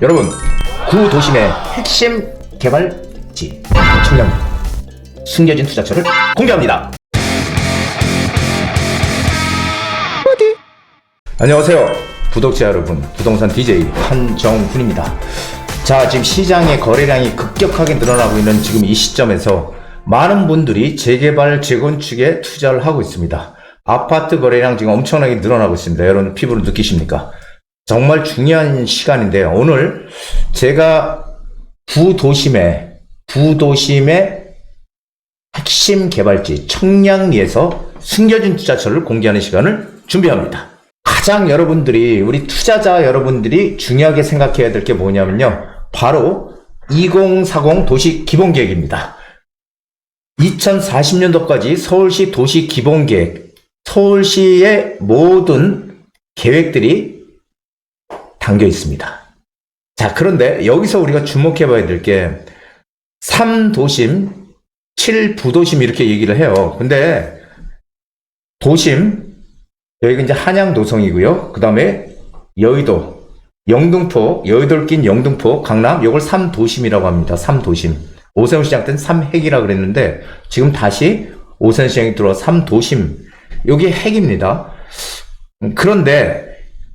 여러분, 구도심의 핵심 개발지 청량 숨겨진 투자처를 공개합니다. 어디? 안녕하세요 구독자 여러분, 부동산 DJ 한정훈입니다. 자, 지금 시장의 거래량이 급격하게 늘어나고 있는 지금 이 시점에서 많은 분들이 재개발 재건축에 투자를 하고 있습니다. 아파트 거래량 지금 엄청나게 늘어나고 있습니다. 여러분 피부로 느끼십니까? 정말 중요한 시간인데요. 오늘 제가 구도심의 핵심 개발지 청량리에서 숨겨진 투자처를 공개하는 시간을 준비합니다. 가장 여러분들이, 우리 투자자 여러분들이 중요하게 생각해야 될 게 뭐냐면요, 바로 2040 도시 기본계획입니다. 2040년도까지 서울시 도시 기본계획, 서울시의 모든 계획들이 담겨 있습니다. 자, 그런데 여기서 우리가 주목해 봐야 될 게 3도심, 7부도심 이렇게 얘기를 해요. 근데 도심, 여기가 이제 한양도성이고요. 그 다음에 여의도, 영등포, 여의도를 낀 영등포, 강남, 이걸 3도심이라고 합니다. 3도심. 오세훈 시장 때는 3핵이라고 그랬는데 지금 다시 오세훈 시장이 들어와 3도심. 여기 핵입니다. 그런데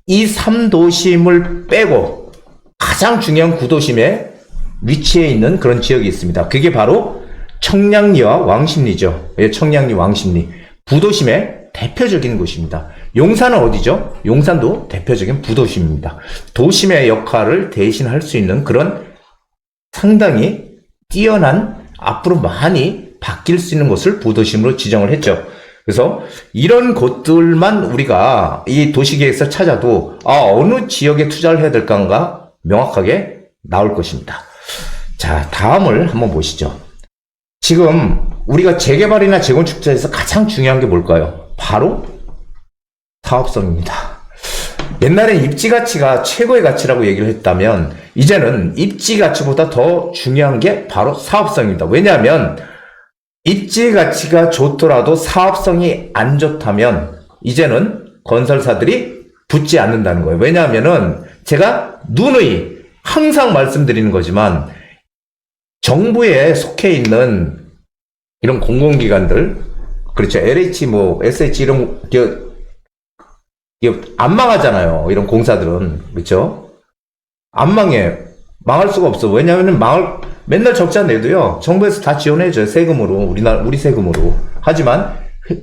이 3도심을 빼고 가장 중요한 구도심에 위치해 있는 그런 지역이 있습니다. 그게 바로 청량리와 왕십리죠. 청량리, 왕십리. 부도심의 대표적인 곳입니다. 용산은 어디죠? 용산도 대표적인 부도심입니다. 도심의 역할을 대신할 수 있는 그런 상당히 뛰어난, 앞으로 많이 바뀔 수 있는 곳을 부도심으로 지정을 했죠. 그래서 이런 곳들만 우리가 이 도시계획서 찾아도 어느 지역에 투자를 해야 될까가 명확하게 나올 것입니다. 자, 다음을 한번 보시죠. 지금 우리가 재개발이나 재건축 투자에서 가장 중요한 게 뭘까요? 바로 사업성입니다. 옛날엔 입지가치가 최고의 가치라고 얘기를 했다면 이제는 입지가치보다 더 중요한 게 바로 사업성입니다. 왜냐하면 입지 가치가 좋더라도 사업성이 안 좋다면 이제는 건설사들이 붙지 않는다는 거예요. 왜냐하면은 제가 누누이 항상 말씀드리는 거지만 정부에 속해 있는 이런 공공기관들, 그렇죠. LH, SH 이런 안 망하잖아요. 이런 공사들은. 그렇죠. 안 망해. 망할 수가 없어. 왜냐하면 맨날 적자 내도요, 정부에서 다 지원해줘요. 세금으로. 우리 세금으로. 하지만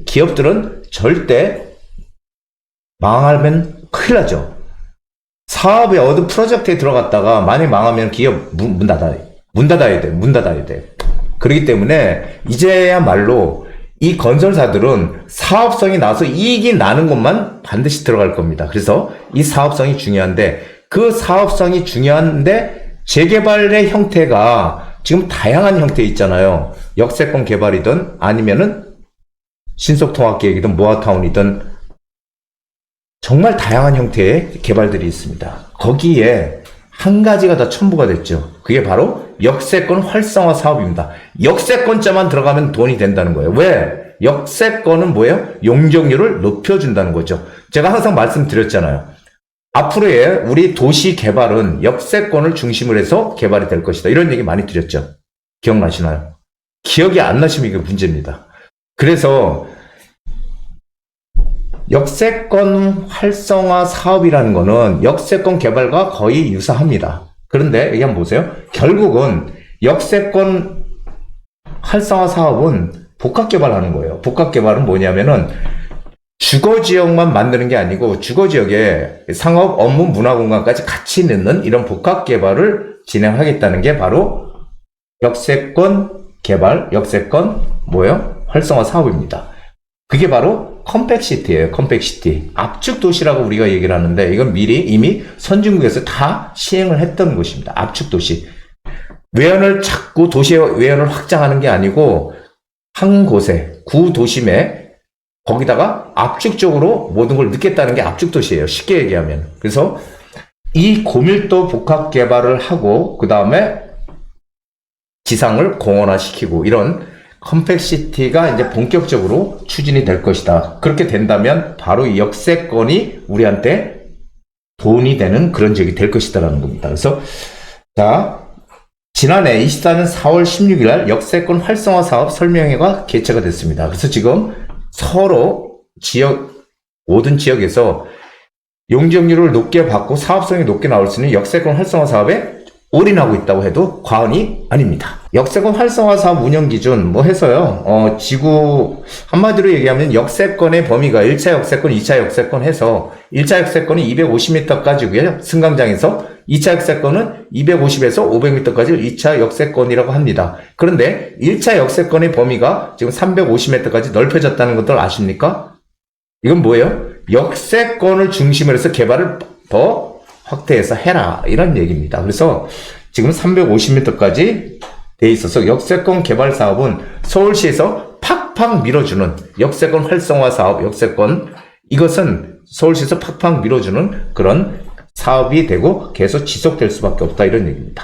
기업들은 절대 망하면 큰일 나죠. 사업에 어떤 프로젝트에 들어갔다가 만약에 망하면 기업 문 닫아야 돼. 그렇기 때문에 이제야말로 이 건설사들은 사업성이 나서 이익이 나는 것만 반드시 들어갈 겁니다. 그래서 이 사업성이 중요한데, 그 사업성이 중요한데 재개발의 형태가 지금 다양한 형태 있잖아요. 역세권 개발이든 아니면은 신속통합계획이든 모아타운이든 정말 다양한 형태의 개발들이 있습니다. 거기에 한 가지가 다 첨부가 됐죠. 그게 바로 역세권 활성화 사업입니다. 역세권자만 들어가면 돈이 된다는 거예요. 왜? 역세권은 뭐예요? 용적률을 높여준다는 거죠. 제가 항상 말씀드렸잖아요. 앞으로의 우리 도시 개발은 역세권을 중심으로 해서 개발이 될 것이다. 이런 얘기 많이 드렸죠. 기억나시나요? 기억이 안 나시면 이게 문제입니다. 그래서 역세권 활성화 사업이라는 거는 역세권 개발과 거의 유사합니다. 그런데 여기 한번 보세요. 결국은 역세권 활성화 사업은 복합개발하는 거예요. 복합개발은 뭐냐면은 주거지역만 만드는 게 아니고 주거지역에 상업, 업무, 문화공간까지 같이 넣는 이런 복합개발을 진행하겠다는 게 바로 역세권 개발, 역세권 활성화 사업입니다. 그게 바로 컴팩시티예요. 컴팩시티. 압축도시라고 우리가 얘기를 하는데 이건 이미 선진국에서 다 시행을 했던 것입니다. 압축도시. 외연을 찾고 도시의 외연을 확장하는 게 아니고 한 곳에, 구도심에 거기다가 압축적으로 모든 걸 넣겠다는 게 압축도시예요. 쉽게 얘기하면. 그래서 이 고밀도 복합 개발을 하고 그 다음에 지상을 공원화시키고 이런 컴팩시티가 이제 본격적으로 추진이 될 것이다. 그렇게 된다면 바로 이 역세권이 우리한테 돈이 되는 그런 지역이 될 것이다라는 겁니다. 그래서 자, 지난해 24년 4월 16일 날 역세권 활성화 사업 설명회가 개최가 됐습니다. 그래서 지금 서로 모든 지역에서 용적률을 높게 받고 사업성이 높게 나올 수 있는 역세권 활성화 사업에 올인하고 있다고 해도 과언이 아닙니다. 역세권 활성화 사업 운영 기준 해서요. 지구 한마디로 얘기하면 역세권의 범위가 1차 역세권, 2차 역세권 해서 1차 역세권이 250m까지고요. 승강장에서 2차 역세권은 250에서 500m까지를 2차 역세권이라고 합니다. 그런데 1차 역세권의 범위가 지금 350m까지 넓혀졌다는 것들 아십니까? 이건 뭐예요? 역세권을 중심으로 해서 개발을 더 확대해서 해라 이런 얘기입니다. 그래서 지금 350m까지 돼 있어서 역세권 개발 사업은 서울시에서 팍팍 밀어주는 역세권 활성화 사업, 역세권 이것은 서울시에서 팍팍 밀어주는 그런 사업이 되고 계속 지속될 수밖에 없다 이런 얘기입니다.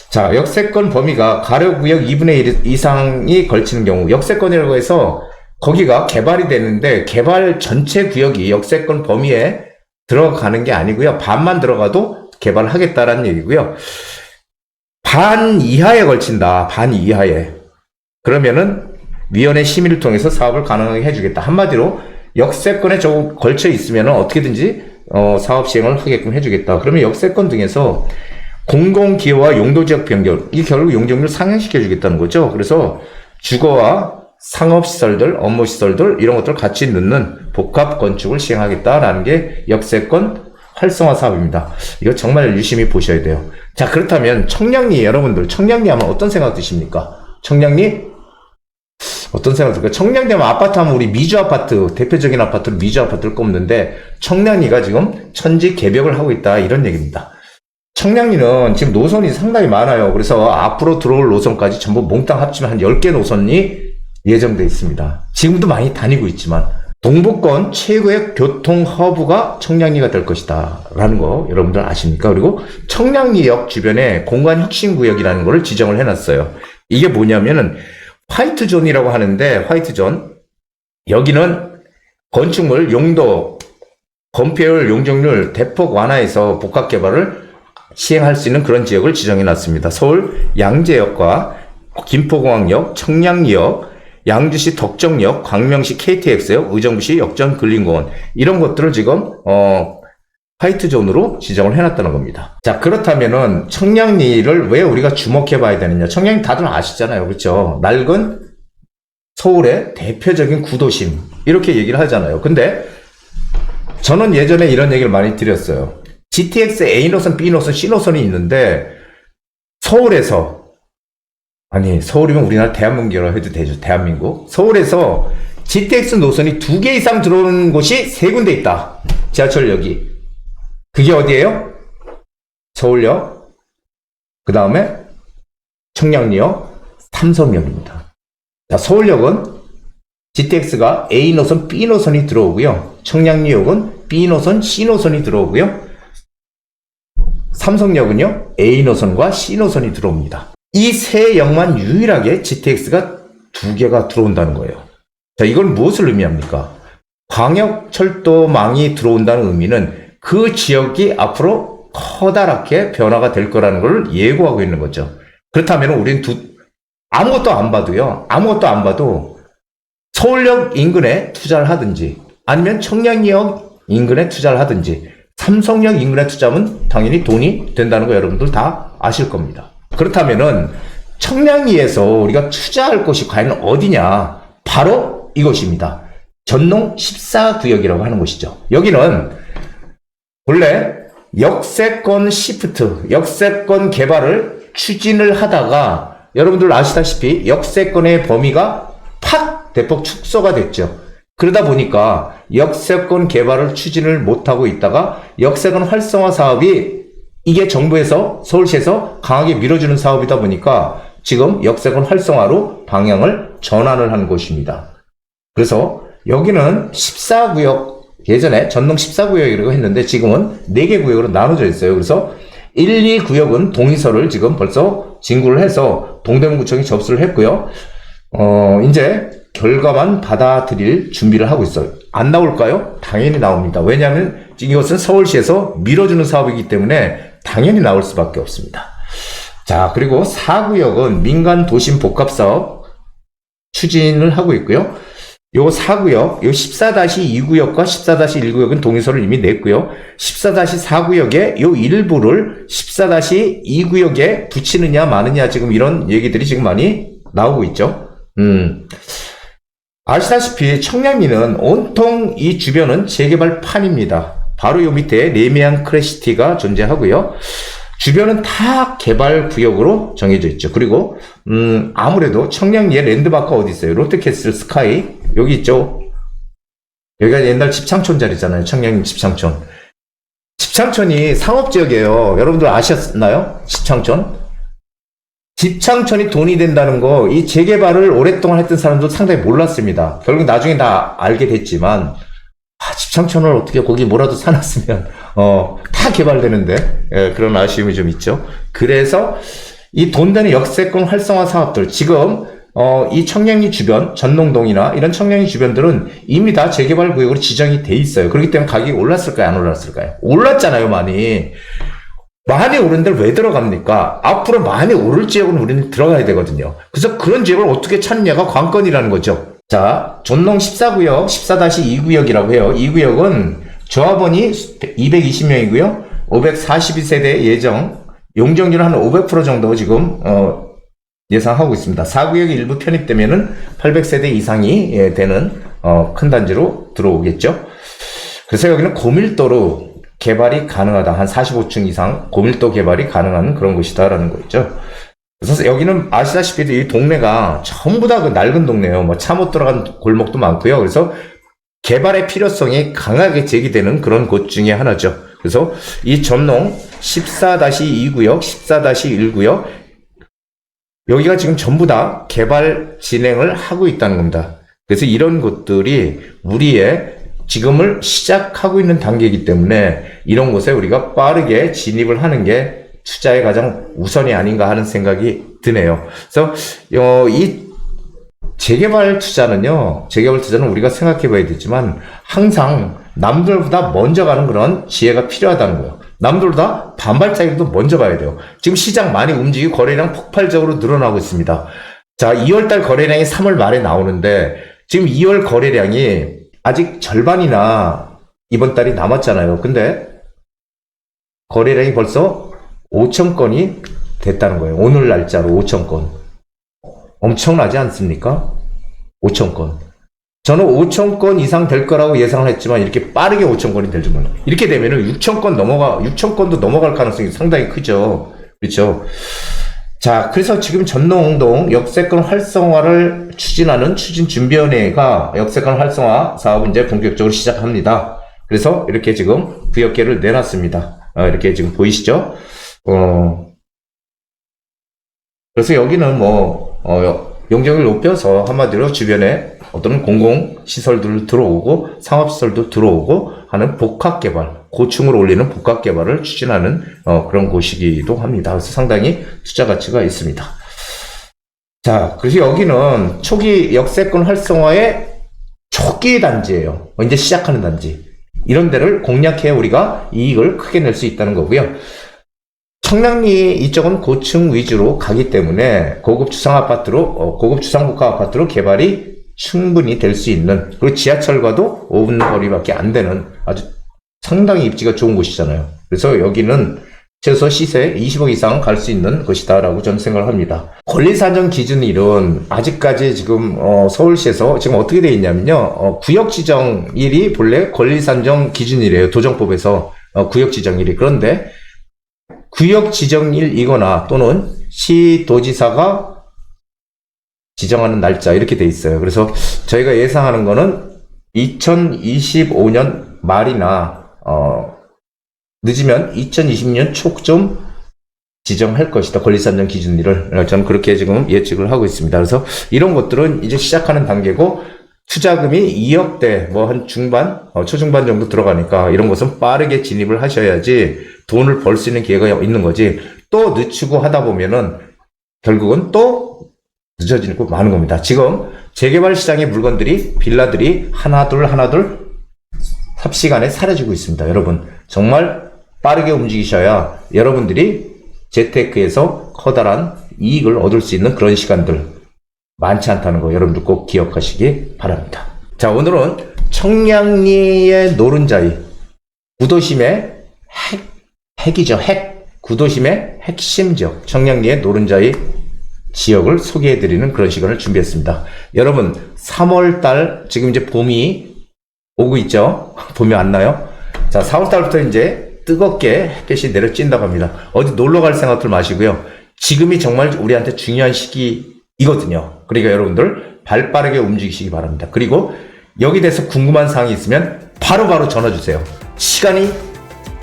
자, 역세권 범위가 가로구역 2분의 1 이상이 걸치는 경우 역세권이라고 해서 거기가 개발이 되는데 개발 전체 구역이 역세권 범위에 들어가는 게 아니고요. 반만 들어가도 개발을 하겠다라는 얘기고요. 반 이하에 걸친다. 반 이하에. 그러면은 위원회 심의를 통해서 사업을 가능하게 해주겠다. 한마디로 역세권에 조금 걸쳐 있으면 어떻게든지 사업 시행을 하게끔 해주겠다. 그러면 역세권 등에서 공공기여와 용도지역 변경, 이 결국 용적률을 상향시켜 주겠다는 거죠. 그래서 주거와 상업시설들, 업무시설들 이런 것들을 같이 넣는 복합건축을 시행하겠다라는 게 역세권 활성화 사업입니다. 이거 정말 유심히 보셔야 돼요. 자, 그렇다면 청량리 여러분들 청량리 하면 어떤 생각 드십니까? 청량리 어떤 생각 들까요? 청량리 하면 아파트 하면 우리 미주 아파트 대표적인 아파트를 미주 아파트를 꼽는데 청량리가 지금 천지 개벽을 하고 있다 이런 얘기입니다. 청량리는 지금 노선이 상당히 많아요. 그래서 앞으로 들어올 노선까지 전부 몽땅 합치면 한 10개 노선이 예정되어 있습니다. 지금도 많이 다니고 있지만 동부권 최고의 교통 허브가 청량리가 될 것이다 라는 거 여러분들 아십니까? 그리고 청량리역 주변에 공간 혁신 구역이라는 거를 지정을 해놨어요. 이게 뭐냐면은 화이트존이라고 하는데 화이트존 여기는 건축물 용도 건폐율 용적률 대폭 완화해서 복합 개발을 시행할 수 있는 그런 지역을 지정해 놨습니다. 서울 양재역과 김포공항역, 청량리역, 양주시 덕정역, 광명시 KTX역, 의정부시 역전 근린공원 이런 것들을 지금 화이트존으로 지정을 해놨다는 겁니다. 자, 그렇다면은 청량리를 왜 우리가 주목해 봐야 되느냐? 청량리 다들 아시잖아요, 그렇죠? 낡은 서울의 대표적인 구도심 이렇게 얘기를 하잖아요. 근데 저는 예전에 이런 얘기를 많이 드렸어요. GTX A노선, B노선, C노선이 있는데 서울에서 서울이면 우리나라 대한민국이라고 해도 되죠. 대한민국. 서울에서 GTX 노선이 2개 이상 들어오는 곳이 3군데 있다. 지하철역이. 그게 어디예요? 서울역, 그 다음에 청량리역, 삼성역입니다. 자, 서울역은 GTX가 A노선, B노선이 들어오고요. 청량리역은 B노선, C노선이 들어오고요. 삼성역은요, A노선과 C노선이 들어옵니다. 이 세 역만 유일하게 GTX가 2개가 들어온다는 거예요. 자, 이건 무엇을 의미합니까? 광역철도망이 들어온다는 의미는 그 지역이 앞으로 커다랗게 변화가 될 거라는 걸 예고하고 있는 거죠. 그렇다면 우리는 아무것도 안 봐도 서울역 인근에 투자를 하든지 아니면 청량리역 인근에 투자를 하든지 삼성역 인근에 투자하면 당연히 돈이 된다는 거 여러분들 다 아실 겁니다. 그렇다면은 청량리에서 우리가 투자할 곳이 과연 어디냐? 바로 이곳입니다. 전농 14구역이라고 하는 곳이죠. 여기는 원래 역세권 시프트, 역세권 개발을 추진을 하다가 여러분들 아시다시피 역세권의 범위가 팍 대폭 축소가 됐죠. 그러다 보니까 역세권 개발을 추진을 못하고 있다가 역세권 활성화 사업이 이게 정부에서 서울시에서 강하게 밀어주는 사업이다 보니까 지금 역세권 활성화로 방향을 전환을 한 곳입니다. 그래서 여기는 14구역, 예전에 전농 14구역이라고 했는데 지금은 4개 구역으로 나눠져 있어요. 그래서 1, 2구역은 동의서를 지금 벌써 진구를 해서 동대문구청이 접수를 했고요. 이제 결과만 받아들일 준비를 하고 있어요. 안 나올까요? 당연히 나옵니다. 왜냐하면 이것은 서울시에서 밀어주는 사업이기 때문에 당연히 나올 수밖에 없습니다. 자, 그리고 4구역은 민간 도심 복합 사업 추진을 하고 있고요. 요 4구역, 요 14-2구역과 14-1구역은 동의서를 이미 냈고요. 14-4구역의 요 일부를 14-2구역에 붙이느냐 마느냐 지금 이런 얘기들이 지금 많이 나오고 있죠. 아시다시피 청량리는 온통 이 주변은 재개발판입니다. 바로 요 밑에 레미안 크래시티가 존재하고요. 주변은 다 개발 구역으로 정해져 있죠. 그리고 아무래도 청량리에 랜드마크가 어디 있어요? 롯데캐슬 스카이 여기 있죠. 여기가 옛날 집창촌 자리잖아요. 청량리 집창촌. 집창촌이 상업지역이에요. 여러분들 아셨나요? 집창촌? 집창촌이 돈이 된다는 거, 이 재개발을 오랫동안 했던 사람도 상당히 몰랐습니다. 결국 나중에 다 알게 됐지만, 집창촌을 어떻게 거기 뭐라도 사놨으면, 다 개발되는데, 예, 그런 아쉬움이 좀 있죠. 그래서 이 돈 되는 역세권 활성화 사업들, 지금, 이 청량리 주변, 전농동이나 이런 청량리 주변들은 이미 다 재개발 구역으로 지정이 돼 있어요. 그렇기 때문에 가격이 올랐을까요? 안 올랐을까요? 올랐잖아요, 많이. 많이 오른 데를 왜 들어갑니까? 앞으로 많이 오를 지역은 우리는 들어가야 되거든요. 그래서 그런 지역을 어떻게 찾느냐가 관건이라는 거죠. 자, 존농 14구역, 14-2구역이라고 해요. 이 구역은 조합원이 220명이고요. 542세대 예정, 용적률 한 500% 정도 지금 예상하고 있습니다. 4구역이 일부 편입되면은 800세대 이상이 되는 큰 단지로 들어오겠죠. 그래서 여기는 고밀도로 개발이 가능하다. 한 45층 이상 고밀도 개발이 가능한 그런 곳이다라는 거죠. 그래서 여기는 아시다시피 이 동네가 전부 다 그 낡은 동네예요. 뭐 차 못 들어간 골목도 많고요. 그래서 개발의 필요성이 강하게 제기되는 그런 곳 중에 하나죠. 그래서 이 전농 14-2구역, 14-1구역 여기가 지금 전부 다 개발 진행을 하고 있다는 겁니다. 그래서 이런 곳들이 우리의 지금을 시작하고 있는 단계이기 때문에 이런 곳에 우리가 빠르게 진입을 하는 게 투자의 가장 우선이 아닌가 하는 생각이 드네요. 그래서 이 재개발 투자는 우리가 생각해 봐야 되지만 항상 남들보다 먼저 가는 그런 지혜가 필요하다는 거예요. 남들보다 반발짝이라도 먼저 가야 돼요. 지금 시장 많이 움직이고 거래량 폭발적으로 늘어나고 있습니다. 자, 2월달 거래량이 3월 말에 나오는데 지금 2월 거래량이 아직 절반이나 이번 달이 남았잖아요. 근데 거래량이 벌써 5천 건이 됐다는 거예요. 오늘 날짜로 5천 건. 엄청나지 않습니까? 5천 건. 저는 5천 건 이상 될 거라고 예상을 했지만 이렇게 빠르게 5천 건이 될 줄 몰라요. 이렇게 되면은 6천 건도 넘어갈 가능성이 상당히 크죠. 그렇죠? 자, 그래서 지금 전농동 역세권 활성화를 추진준비위원회가 역세권 활성화 사업을 이제 본격적으로 시작합니다. 그래서 이렇게 지금 구역계를 내놨습니다. 이렇게 지금 보이시죠? 그래서 여기는 용적을 높여서 한마디로 주변에 어떤 공공시설들 들어오고 상업시설도 들어오고 하는 복합개발, 고층을 올리는 복합개발을 추진하는 그런 곳이기도 합니다. 그래서 상당히 투자 가치가 있습니다. 자, 그래서 여기는 초기 역세권 활성화의 초기 단지예요. 이제 시작하는 단지. 이런 데를 공략해 우리가 이익을 크게 낼 수 있다는 거고요. 청량리 이쪽은 고층 위주로 가기 때문에 고급 주상복합 아파트로 개발이 충분히 될 수 있는, 그리고 지하철과도 5분 거리밖에 안 되는 아주 상당히 입지가 좋은 곳이잖아요. 그래서 여기는 최소 시세 20억 이상 갈 수 있는 것이다라고 저는 생각을 합니다. 권리산정 기준일은 아직까지 지금 서울시에서 지금 어떻게 되어 있냐면요. 구역 지정일이 본래 권리산정 기준이래요. 도정법에서 구역 지정일이. 그런데 구역 지정일이거나 또는 시도지사가 지정하는 날짜 이렇게 돼 있어요. 그래서 저희가 예상하는 거는 2025년 말이나 늦으면 2020년 초쯤 지정할 것이다. 권리산정 기준일을. 저는 그렇게 지금 예측을 하고 있습니다. 그래서 이런 것들은 이제 시작하는 단계고 투자금이 2억대 한 중반, 초중반 정도 들어가니까 이런 것은 빠르게 진입을 하셔야지 돈을 벌 수 있는 기회가 있는 거지. 또 늦추고 하다 보면은 결국은 또 늦어지고 많은 겁니다. 지금 재개발 시장의 물건들이 빌라들이 하나둘 삽시간에 사라지고 있습니다. 여러분 정말 빠르게 움직이셔야 여러분들이 재테크에서 커다란 이익을 얻을 수 있는 그런 시간들 많지 않다는 거 여러분들 꼭 기억하시기 바랍니다. 자, 오늘은 청량리의 노른자이 구도심의 핵이죠. 구도심의 핵심 지역 청량리의 노른자이 지역을 소개해드리는 그런 시간을 준비했습니다. 여러분 3월달 지금 이제 봄이 오고 있죠. 봄이 왔나요? 자, 4월달부터 이제 뜨겁게 햇빛이 내려찐다고 합니다. 어디 놀러 갈 생각들 마시고요. 지금이 정말 우리한테 중요한 시기이거든요. 그러니까 여러분들 발 빠르게 움직이시기 바랍니다. 그리고 여기 대해서 궁금한 사항이 있으면 바로바로 전화 주세요. 시간이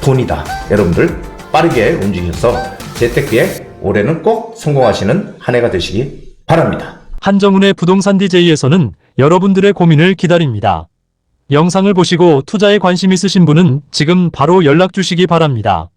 돈이다. 여러분들 빠르게 움직이셔서 재테크에 올해는 꼭 성공하시는 한 해가 되시기 바랍니다. 한정훈의 부동산 DJ에서는 여러분들의 고민을 기다립니다. 영상을 보시고 투자에 관심 있으신 분은 지금 바로 연락 주시기 바랍니다.